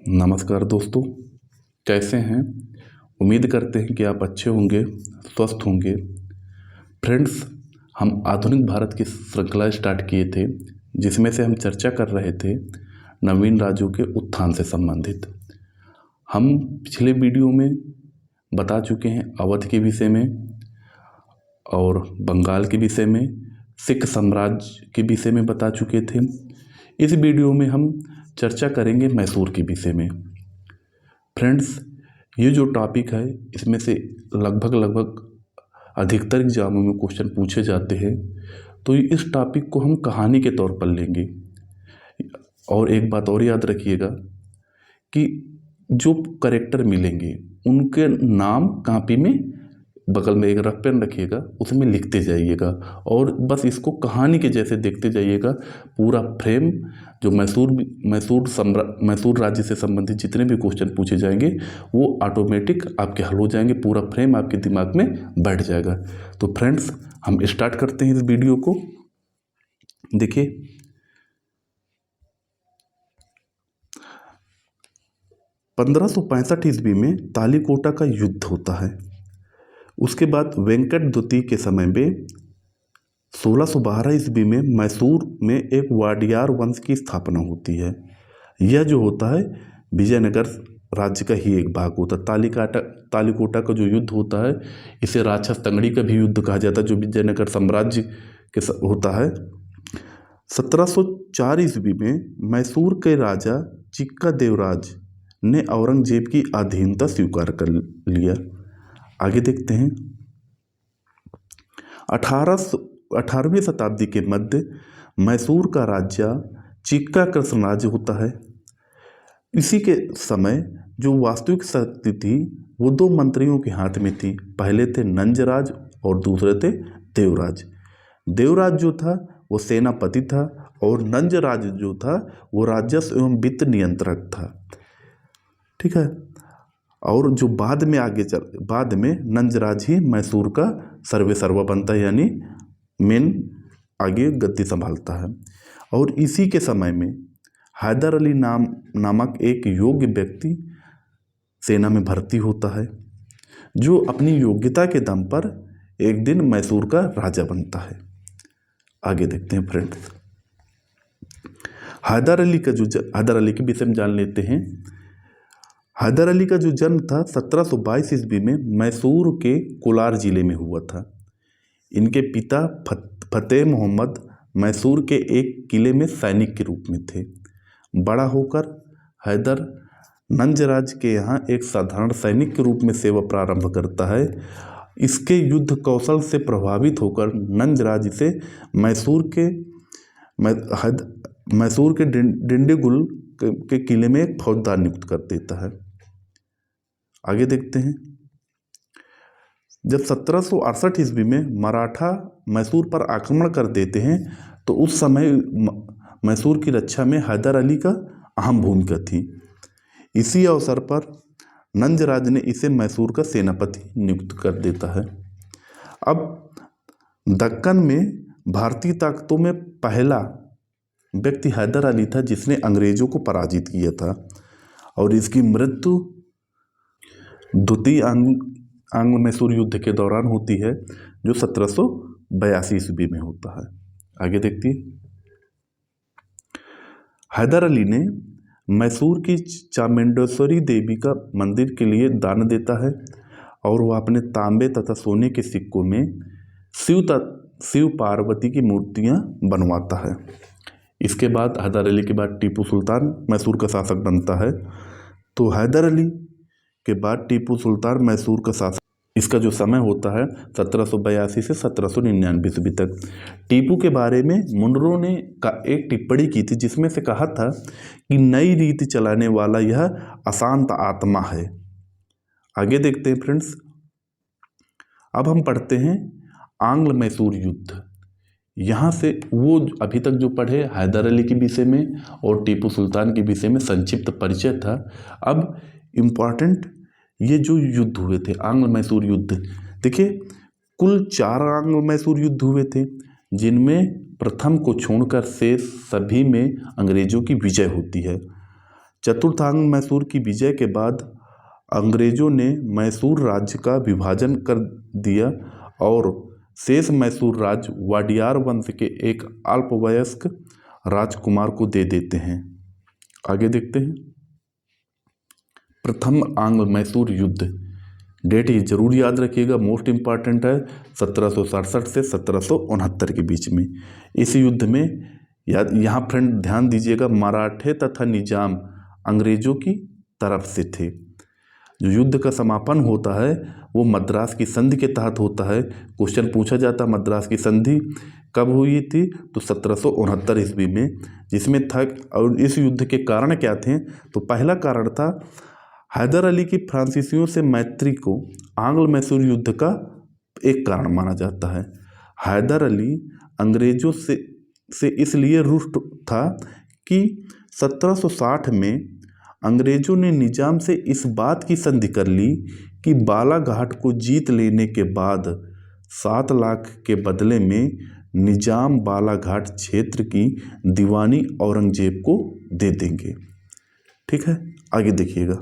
नमस्कार दोस्तों, कैसे हैं। उम्मीद करते हैं कि आप अच्छे होंगे, स्वस्थ होंगे। फ्रेंड्स, हम आधुनिक भारत की श्रृंखला स्टार्ट किए थे जिसमें से हम चर्चा कर रहे थे नवीन राज्यों के उत्थान से संबंधित। हम पिछले वीडियो में बता चुके हैं अवध के विषय में और बंगाल के विषय में, सिख साम्राज्य के विषय में बता चुके थे। इस वीडियो में हम चर्चा करेंगे मैसूर के विषय में। फ्रेंड्स, ये जो टॉपिक है इसमें से लगभग अधिकतर एग्जामों में क्वेश्चन पूछे जाते हैं, तो इस टॉपिक को हम कहानी के तौर पर लेंगे। और एक बात और याद रखिएगा कि जो कैरेक्टर मिलेंगे उनके नाम कॉपी में बगल में एक रफ पेन रखिएगा, उसमें लिखते जाइएगा और बस इसको कहानी के जैसे देखते जाइएगा। पूरा फ्रेम जो मैसूर राज्य से संबंधित जितने भी क्वेश्चन पूछे जाएंगे वो ऑटोमेटिक आपके हल हो जाएंगे, पूरा फ्रेम आपके दिमाग में बैठ जाएगा। तो फ्रेंड्स, हम स्टार्ट करते हैं इस वीडियो को। देखिए, पंद्रह सौ 65 ईस्वी में तालीकोटा का युद्ध होता है। उसके बाद वेंकट द्वितीय के समय में 1612 ईस्वी में मैसूर में एक वाडियार वंश की स्थापना होती है। यह जो होता है विजयनगर राज्य का ही एक भाग होता है। तालीकोटा का जो युद्ध होता है इसे राक्षस तंगड़ी का भी युद्ध कहा जाता है, जो विजयनगर साम्राज्य के होता है। 1704 ईस्वी में मैसूर के राजा चिक्का देवराज ने औरंगजेब की अधीनता स्वीकार कर लिया। आगे देखते हैं। 18वीं शताब्दी के मध्य मैसूर का राज्य चिक्का कृष्ण राज्य होता है। इसी के समय जो वास्तविक शक्ति थी वो दो मंत्रियों के हाथ में थी। पहले थे नंजराज और दूसरे थे देवराज। देवराज जो था वो सेनापति था और नंजराज जो था वो राजस्व एवं वित्त नियंत्रक था। ठीक है। और जो बाद में नंजराज ही मैसूर का सर्वा बनता है, यानी मेन आगे गद्दी संभालता है। और इसी के समय में हैदर अली नामक एक योग्य व्यक्ति सेना में भर्ती होता है, जो अपनी योग्यता के दम पर एक दिन मैसूर का राजा बनता है। आगे देखते हैं फ्रेंड्स। हैदर अली के विषय में जान लेते हैं। हैदर अली का जो जन्म था 1722 ईस्वी में मैसूर के कोलार जिले में हुआ था। इनके पिता फतेह मोहम्मद मैसूर के एक किले में सैनिक के रूप में थे। बड़ा होकर हैदर नंजराज के यहाँ एक साधारण सैनिक के रूप में सेवा प्रारंभ करता है। इसके युद्ध कौशल से प्रभावित होकर नंजराज इसे मैसूर के डिंडीगुल के किले में एक फौजदार नियुक्त कर देता है। आगे देखते हैं। जब 1768 ईस्वी में मराठा मैसूर पर आक्रमण कर देते हैं तो उस समय मैसूर की रक्षा में हैदर अली का अहम भूमिका थी। इसी अवसर पर नंजराज ने इसे मैसूर का सेनापति नियुक्त कर देता है। अब दक्कन में भारतीय ताकतों में पहला व्यक्ति हैदर अली था जिसने अंग्रेजों को पराजित किया था, और इसकी मृत्यु द्वितीय आंग्ल मैसूर युद्ध के दौरान होती है, जो 1782 ईस्वी में होता है। आगे देखिए। हैदर अली ने मैसूर की चामुंडेश्वरी देवी का मंदिर के लिए दान देता है और वह अपने तांबे तथा सोने के सिक्कों में शिव पार्वती की मूर्तियां बनवाता है। इसके बाद हैदर अली के बाद टीपू सुल्तान मैसूर का शासक बनता है। तो हैदर अली के बाद टीपू सुल्तान मैसूर का शासक, इसका जो समय होता है 1782 से 1799 ईस्वी तक। टीपू के बारे में मुनरो ने एक टिप्पणी की थी जिसमें से कहा था कि नई रीति चलाने वाला यह अशांत आत्मा है। आगे देखते हैं फ्रेंड्स। अब हम पढ़ते हैं आंग्ल मैसूर युद्ध। यहाँ से वो अभी तक जो पढ़े हैदर अली के विषय में और टीपू सुल्तान के विषय में संक्षिप्त परिचय था। अब इम्पॉर्टेंट ये जो युद्ध हुए थे आंग्ल मैसूर युद्ध, देखिए कुल 4 आंग्ल मैसूर युद्ध हुए थे, जिनमें प्रथम को छोड़कर शेष सभी में अंग्रेजों की विजय होती है। चतुर्थांग मैसूर की विजय के बाद अंग्रेजों ने मैसूर राज्य का विभाजन कर दिया और शेष मैसूर राज्य वाडियार वंश के एक अल्पवयस्क राजकुमार को दे देते हैं। आगे देखते हैं। प्रथम आंग्ल मैसूर युद्ध, डेट ये जरूर याद रखिएगा, मोस्ट इंपॉर्टेंट है, 1767 से 1769 के बीच में। इस युद्ध में यहाँ फ्रेंड ध्यान दीजिएगा, मराठे तथा निजाम अंग्रेजों की तरफ से थे। जो युद्ध का समापन होता है वो मद्रास की संधि के तहत होता है। क्वेश्चन पूछा जाता है मद्रास की संधि कब हुई थी, तो 1769 ईस्वी में, जिसमें था। और इस युद्ध के कारण क्या थे, तो पहला कारण था हैदर अली की फ्रांसीसियों से मैत्री को आंग्ल मैसूर युद्ध का एक कारण माना जाता है। हैदर अली अंग्रेजों से इसलिए रुष्ट था कि 1760 में अंग्रेजों ने निजाम से इस बात की संधि कर ली कि बालाघाट को जीत लेने के बाद 7 लाख के बदले में निजाम बालाघाट क्षेत्र की दीवानी औरंगजेब को दे देंगे। ठीक है, आगे देखिएगा।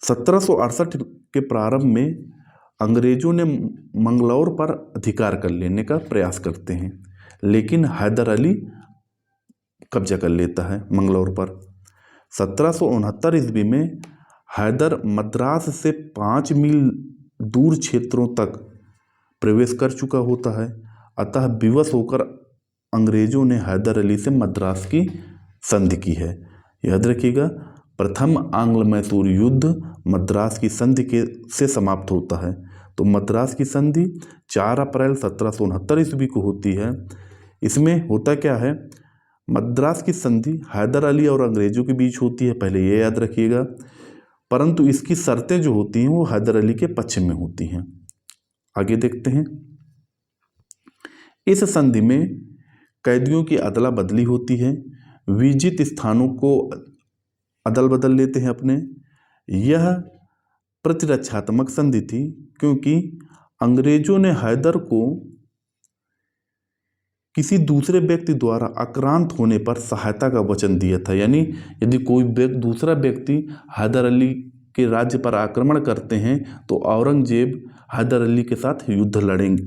1768 के प्रारंभ में अंग्रेजों ने मंगलौर पर अधिकार कर लेने का प्रयास करते हैं, लेकिन हैदर अली कब्जा कर लेता है मंगलौर पर। 1769 ईस्वी में हैदर मद्रास से 5 मील दूर क्षेत्रों तक प्रवेश कर चुका होता है। अतः विवश होकर अंग्रेजों ने हैदर अली से मद्रास की संधि की है। याद रखिएगा, प्रथम आंग्ल मैसूर युद्ध मद्रास की संधि से समाप्त होता है। तो मद्रास की संधि 4 अप्रैल 1769 ईस्वी को होती है। इसमें होता क्या है, मद्रास की संधि हैदर अली और अंग्रेजों के बीच होती है, पहले ये याद रखिएगा, परंतु इसकी शर्तें जो होती हैं वो हैदर अली के पक्ष में होती हैं। आगे देखते हैं। इस संधि में कैदियों की अदला बदली होती है, विजित स्थानों को अदल बदल लेते हैं अपने। यह प्रतिरक्षात्मक संधि थी क्योंकि अंग्रेजों ने हैदर को किसी दूसरे व्यक्ति द्वारा आक्रांत होने पर सहायता का वचन दिया था। यानी यदि कोई दूसरा व्यक्ति हैदर अली के राज्य पर आक्रमण करते हैं तो औरंगजेब हैदर अली के साथ युद्ध लड़ेंगे,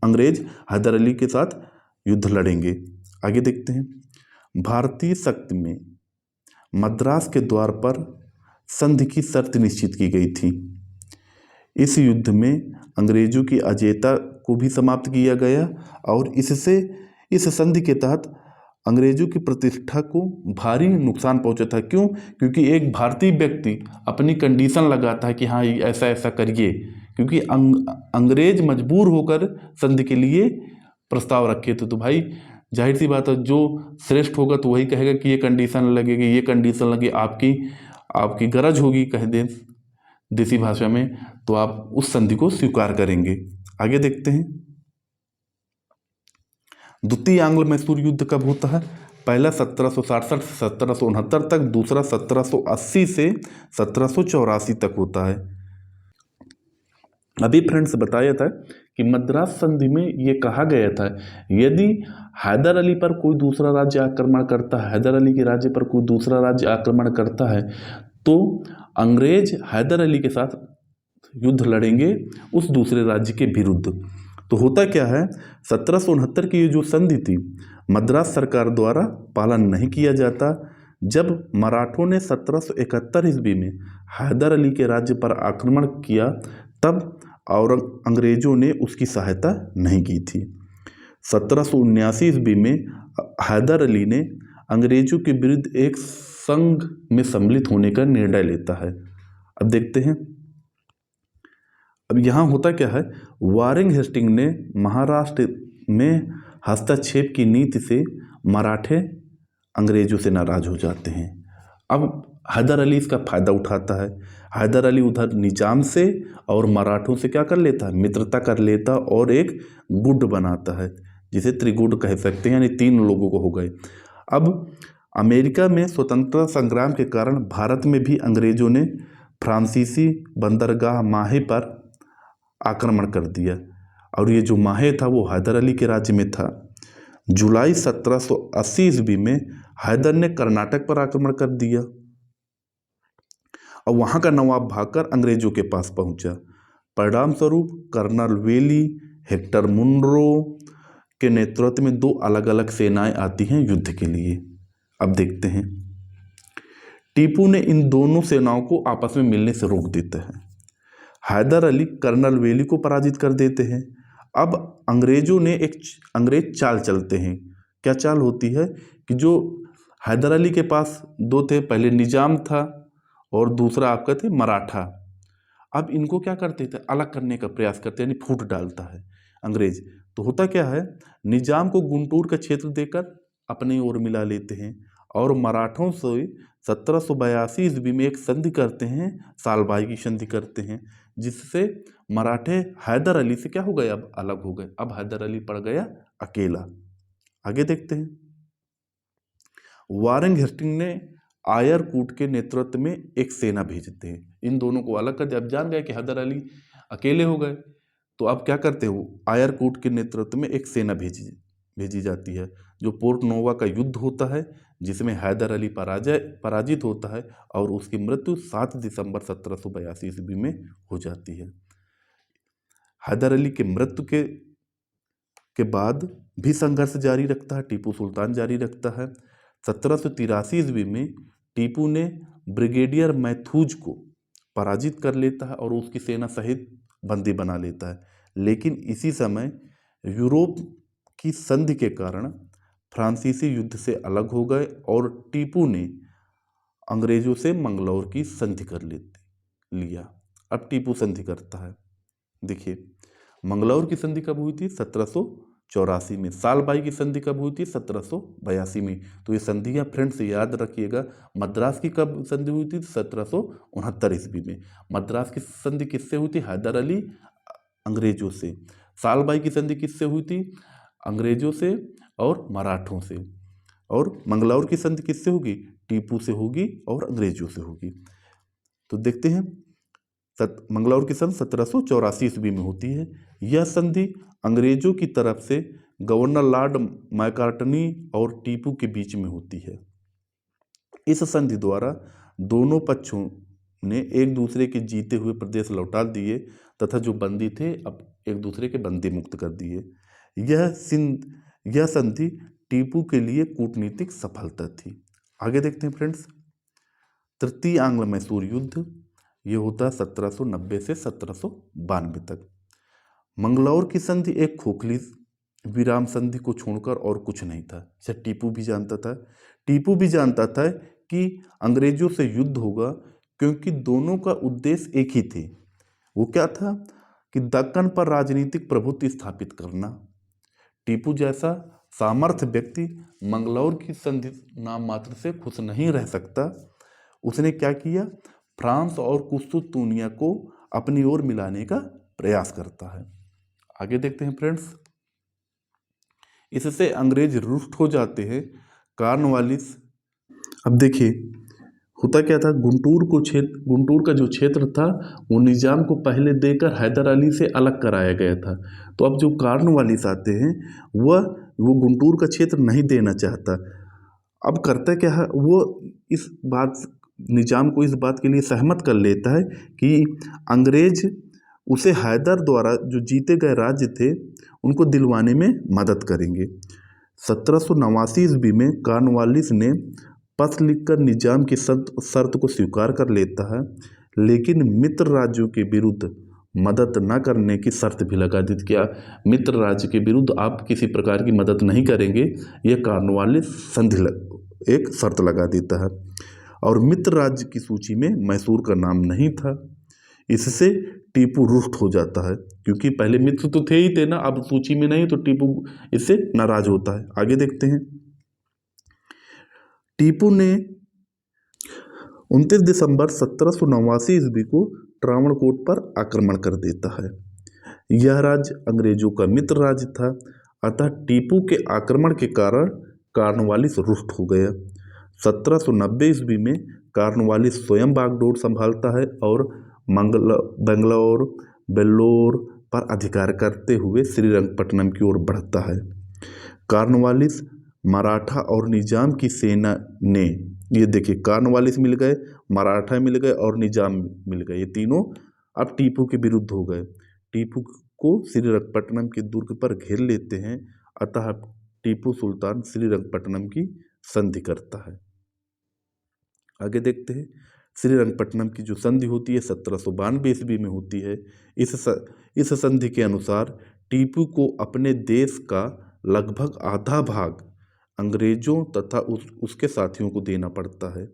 अंग्रेज हैदर अली के साथ युद्ध लड़ेंगे। आगे देखते हैं। भारतीय शक्ति में मद्रास के द्वार पर संधि की शर्त निश्चित की गई थी। इस युद्ध में अंग्रेजों की अजेयता को भी समाप्त किया गया और इससे इस संधि के तहत अंग्रेजों की प्रतिष्ठा को भारी नुकसान पहुंचा था। क्यों? क्योंकि एक भारतीय व्यक्ति अपनी कंडीशन लगाता है कि हाँ ऐसा ऐसा करिए, क्योंकि अंग्रेज मजबूर होकर संधि के लिए प्रस्ताव रखे थे। तो भाई जाहिर सी बात है, जो श्रेष्ठ होगा तो वही कहेगा कि ये कंडीशन लगेगी, ये कंडीशन लगे, आपकी गरज होगी कह दें देसी भाषा में, तो आप उस संधि को स्वीकार करेंगे। आगे देखते हैं। द्वितीय आंग्ल मैसूर युद्ध कब होता है? पहला 1767 से 1769 तक, दूसरा 1780 से 1784 तक होता है। अभी फ्रेंड्स बताया था कि मद्रास संधि में ये कहा गया था यदि हैदर अली पर कोई दूसरा राज्य आक्रमण करता है, हैदर अली के राज्य पर कोई दूसरा राज्य आक्रमण करता है तो अंग्रेज हैदर अली के साथ युद्ध लड़ेंगे उस दूसरे राज्य के विरुद्ध। तो होता क्या है, 1769 की ये जो संधि थी मद्रास सरकार द्वारा पालन नहीं किया जाता। जब मराठों ने 1771 ईस्वी में हैदर अली के राज्य पर आक्रमण किया तब और अंग्रेजों ने उसकी सहायता नहीं की थी। 1779 ईस्वी में हैदर अली ने अंग्रेजों के विरुद्ध एक संघ में सम्मिलित होने का निर्णय लेता है। अब देखते हैं। अब यहाँ होता क्या है, वारेन हेस्टिंग ने महाराष्ट्र में हस्तक्षेप की नीति से मराठे अंग्रेजों से नाराज हो जाते हैं। अब हैदर अली इसका फायदा उठाता है। हैदर अली उधर निजाम से और मराठों से क्या कर लेता है, मित्रता कर लेता और एक गुट बनाता है, जिसे त्रिगुट कह सकते हैं, यानी 3 लोगों को हो गए। अब अमेरिका में स्वतंत्रता संग्राम के कारण भारत में भी अंग्रेजों ने फ्रांसीसी बंदरगाह माहे पर आक्रमण कर दिया और ये जो माहे था वो हैदर अली के राज्य में था। जुलाई 1780 ईस्वी में हैदर ने कर्नाटक पर आक्रमण कर दिया और वहां का नवाब भागकर अंग्रेजों के पास पहुंचा। परिणाम स्वरूप कर्नल वेली, हेक्टर मुनरो के नेतृत्व में दो अलग अलग सेनाएं आती हैं युद्ध के लिए। अब देखते हैं, टीपू ने इन दोनों सेनाओं को आपस में मिलने से रोक देता है। हैदर अली कर्नल वेली को पराजित कर देते हैं। अब अंग्रेजों ने एक अंग्रेज चाल चलते हैं। क्या चाल होती है कि जो हैदर अली के पास दो थे, पहले निजाम था और दूसरा आपका थे मराठा। अब इनको क्या करते थे, अलग करने का प्रयास करते हैं, यानी फूट डालता है अंग्रेज। तो होता क्या है, निजाम को गुंटूर का क्षेत्र देकर अपनी ओर मिला लेते हैं और मराठों से 1782 ईस्वी में एक संधि करते हैं, सालबाई की संधि करते हैं, जिससे मराठे हैदर अली से क्या हो गए, अब अलग हो गए। अब हैदर अली पड़ गया अकेला। आगे देखते हैं, वारेन हेस्टिंग ने आयरकूट के नेतृत्व में एक सेना भेजते हैं, इन दोनों को अलग कर दिया। अब जान गए कि हैदर अली अकेले हो गए, तो अब क्या करते हो, आयरकूट के नेतृत्व में एक सेना भेजी जाती है, जो पोर्ट नोवा का युद्ध होता है, जिसमें हैदर अली पराजित होता है और उसकी मृत्यु 7 दिसंबर 1782 ईस्वी में हो जाती है। हैदर अली के मृत्यु के बाद भी संघर्ष जारी रखता है, टीपू सुल्तान जारी रखता है। 1783 ईस्वी में टीपू ने ब्रिगेडियर मैथ्यूज को पराजित कर लेता है और उसकी सेना सहित बंदी बना लेता है। लेकिन इसी समय यूरोप की संधि के कारण फ्रांसीसी युद्ध से अलग हो गए और टीपू ने अंग्रेजों से मंगलौर की संधि कर लिया। अब टीपू संधि करता है। देखिए, मंगलौर की संधि कब हुई थी, 1784 में। सालबाई की संधि कब हुई थी, 1782 में। तो ये संधियां फ्रेंड्स याद रखिएगा। मद्रास की कब संधि हुई थी, 1769 ईस्वी में। मद्रास की संधि किससे हुई थी, हैदर अली अंग्रेजों से। सालबाई की संधि किससे हुई थी, अंग्रेजों से और मराठों से। और मंगलौर की संधि किससे होगी, टीपू से होगी और अंग्रेजों से होगी। तो देखते हैं, मंगलौर की संधि 1784 ईस्वी में होती है। यह संधि अंग्रेजों की तरफ से गवर्नर लॉर्ड मैकार्टनी और टीपू के बीच में होती है। इस संधि द्वारा दोनों पक्षों ने एक दूसरे के जीते हुए प्रदेश लौटा दिए तथा जो बंदी थे अब एक दूसरे के बंदी मुक्त कर दिए। यह संधि टीपू के लिए कूटनीतिक सफलता थी। आगे देखते हैं फ्रेंड्स, तृतीय आंग्ल मैसूर युद्ध, ये होता है 1790 से 1792 तक। मंगलौर की संधि एक खोखली विराम संधि को छोड़कर और कुछ नहीं था। यह टीपू भी जानता था। टीपू भी जानता था कि अंग्रेजों से युद्ध होगा, क्योंकि दोनों का उद्देश्य एक ही थे। वो क्या था कि दक्कन पर राजनीतिक प्रभुत्व स्थापित करना। टीपू जैसा सामर्थ्य व्यक्ति मंगलौर की संधि नाम मात्र से खुश नहीं रह सकता। उसने क्या किया, फ्रांस और कुस्तुतुनिया को अपनी ओर मिलाने का प्रयास करता है। आगे देखते हैं फ्रेंड्स, इससे अंग्रेज रुष्ट हो जाते हैं। कॉर्नवालिस, अब देखिए होता क्या था, गुंटूर का जो क्षेत्र था वो निजाम को पहले देकर हैदर अली से अलग कराया गया था। तो अब जो कॉर्नवालिस आते हैं वो गुंटूर का क्षेत्र नहीं देना चाहता। अब करता क्या है, वो इस बात निजाम को इस बात के लिए सहमत कर लेता है कि अंग्रेज उसे हैदर द्वारा जो जीते गए राज्य थे उनको दिलवाने में मदद करेंगे। 1789 ईस्वी में कॉर्नवालिस ने पत्र लिखकर निजाम की शर्त को स्वीकार कर लेता है, लेकिन मित्र राज्यों के विरुद्ध मदद न करने की शर्त भी लगा दी। क्या, मित्र राज्य के विरुद्ध आप किसी प्रकार की मदद नहीं करेंगे, यह कॉर्नवालिस संधि एक शर्त लगा देता है। और मित्र राज्य की सूची में मैसूर का नाम नहीं था। इससे टीपू रुष्ट हो जाता है, क्योंकि पहले मित्र तो थे ही थे ना, अब सूची में नहीं, तो टीपू इससे नाराज होता है। आगे देखते हैं, टीपू ने 29 दिसंबर 1789 ईस्वी को त्रावणकोट पर आक्रमण कर देता है। यह राज्य अंग्रेजों का मित्र राज्य था, अतः टीपू के आक्रमण के कारण कॉर्नवालिस रुष्ट हो गया। 1790 ईस्वी में कॉर्नवालिस स्वयं बागडोर संभालता है और बेंगलोर वेल्लोर पर अधिकार करते हुए श्रीरंगपट्टनम की ओर बढ़ता है। कॉर्नवालिस मराठा और निजाम की सेना ने, ये देखिए कॉर्नवालिस मिल गए, मराठा मिल गए और निजाम मिल गए, ये तीनों अब टीपू के विरुद्ध हो गए। टीपू को श्रीरंगपट्टनम के दुर्ग पर घेर लेते हैं, अतः टीपू सुल्तान श्रीरंगपट्टनम की संधि करता है। आगे देखते हैं, श्रीरंगपट्टनम की जो संधि होती है 1792 ईस्वी में होती है। इस संधि के अनुसार टीपू को अपने देश का लगभग आधा भाग अंग्रेजों तथा उसके साथियों को देना पड़ता है।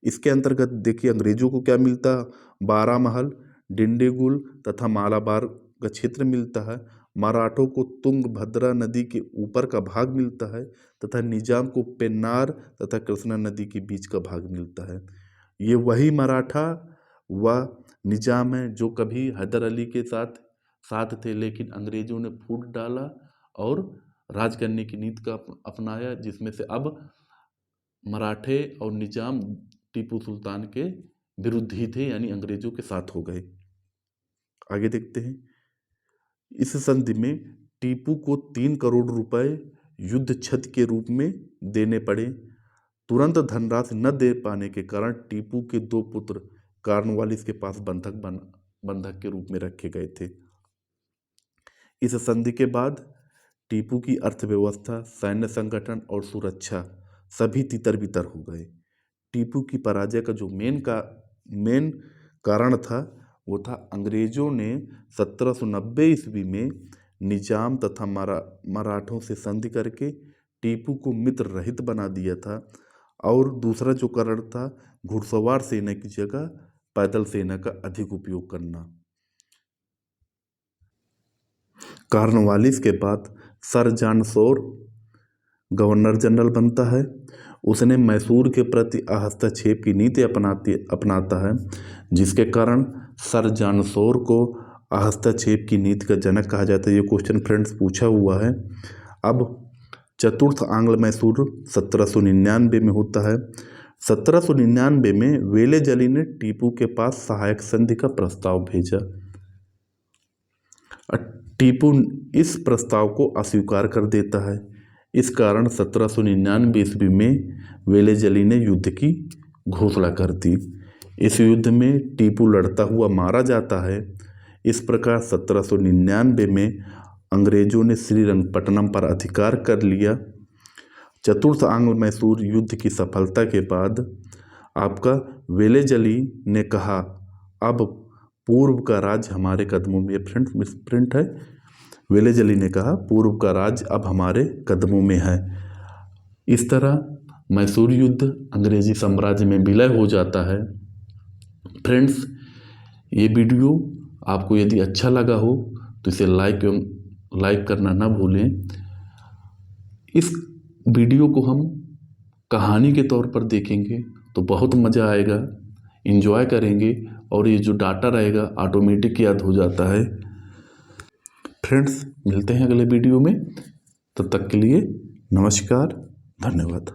इसके अंतर्गत देखिए अंग्रेजों को क्या मिलता है, बारामहल, डिंडीगुल तथा मालाबार का क्षेत्र मिलता है। मराठों को तुंगभद्रा नदी के ऊपर का भाग मिलता है तथा निजाम को पेन्नार तथा कृष्णा नदी के बीच का भाग मिलता है। ये वही मराठा व निजाम है जो कभी हैदर अली के साथ थे, लेकिन अंग्रेजों ने फूट डाला और राज करने की नीति का अपनाया, जिसमें से अब मराठे और निजाम टीपू सुल्तान के विरुद्ध ही थे, यानी अंग्रेजों के साथ हो गए। आगे देखते हैं, इस संधि में टीपू को 3 करोड़ रुपए युद्ध क्षति के रूप में देने पड़े। तुरंत धनराशि न दे पाने के कारण टीपू के 2 पुत्र कॉर्नवालिस के पास बंधक के रूप में रखे गए थे। इस संधि के बाद टीपू की अर्थव्यवस्था, सैन्य संगठन और सुरक्षा सभी तितर-बितर हो गए। टीपू की पराजय का जो मेन कारण था वो था अंग्रेजों ने 1790 ईस्वी में निजाम तथा मराठों से संधि करके टीपू को मित्र रहित बना दिया था। और दूसरा जो कारण था घुड़सवार सेना की जगह पैदल सेना का अधिक उपयोग करना। कॉर्नवालिस के बाद sir John Shore governor general बनता है। उसने मैसूर के प्रति हस्तक्षेप की नीति अपनाता है, जिसके कारण सर जॉन शोर को हस्तक्षेप की नीति का जनक कहा जाता है। ये क्वेश्चन फ्रेंड्स पूछा हुआ है। अब चतुर्थ आंग्ल मैसूर 1799 में होता है। 1799 में वेलेजली ने टीपू के पास सहायक संधि का प्रस्ताव भेजा। टीपू इस प्रस्ताव को अस्वीकार कर देता है। इस कारण 1799 ईस्वी में वेलेजली ने युद्ध की घोषणा कर दी। इस युद्ध में टीपू लड़ता हुआ मारा जाता है। इस प्रकार 1799 में अंग्रेजों ने श्रीरंगपट्टनम पर अधिकार कर लिया। चतुर्थ आंग्ल मैसूर युद्ध की सफलता के बाद आपका वेलेजली ने कहा, अब पूर्व का राज हमारे कदमों में। फ्रेंड्स प्रिंट है, वेलेजली ने कहा पूर्व का राज अब हमारे कदमों में है। इस तरह मैसूर युद्ध अंग्रेजी साम्राज्य में विलय हो जाता है। फ्रेंड्स, ये वीडियो आपको यदि अच्छा लगा हो तो इसे लाइक करना ना भूलें। इस वीडियो को हम कहानी के तौर पर देखेंगे तो बहुत मज़ा आएगा, एंजॉय करेंगे और ये जो डाटा रहेगा ऑटोमेटिक याद हो जाता है। फ्रेंड्स, मिलते हैं अगले वीडियो में, तब तक के लिए नमस्कार, धन्यवाद।